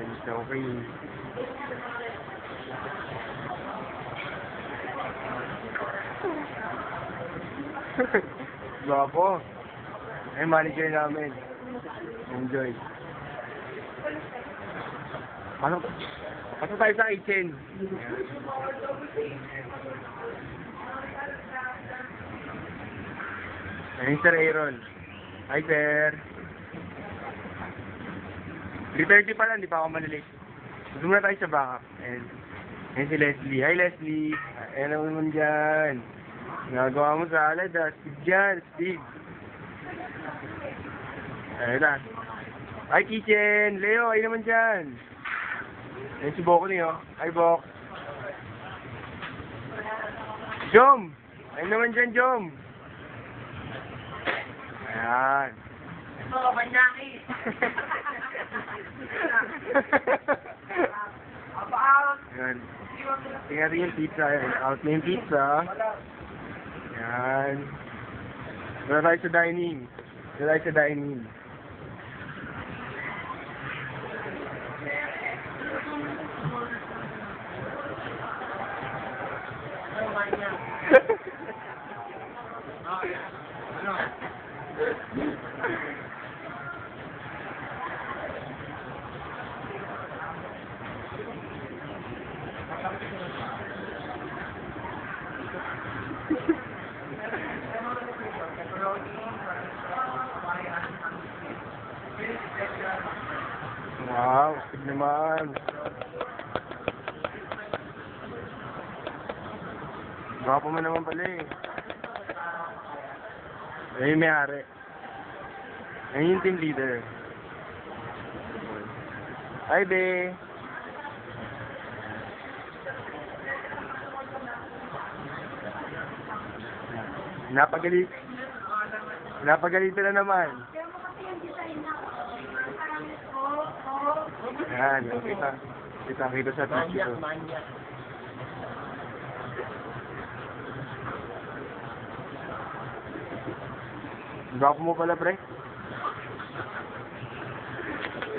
Yan, okay. Guwapo. Ay, manager namin. Enjoy. Pasok tayo sa kitchen. Ayan, Sir Aaron. Hi, sir. 3:30 pa lang, di pa ako malilate. Gusto muna tayo sa backup. Ayan si Leslie. Hi, Leslie. Ayan naman dyan. Nagawa mo salad, Steve dyan, Steve. Ayan na. Hi, kitchen. Leo, ay naman dyan. Ayan si Boko niyo. Hi, Bok. Jom. Ay naman dyan, Jom. Ayan. Oo, manyaki. Ayan. Tingnan rin yung pizza. Ayan. Out na yung pizza. Ayan. Wala tayo sa dining. Wala tayo sa dining. Wow, astig naman. Gwapo mo naman pala eh. Ayun may ari. Ayun yung team leader. Hi, be. Napagalit. Napagalitan na naman. Ayan, kita sa taxi ko. Gwapo mo pala, pre.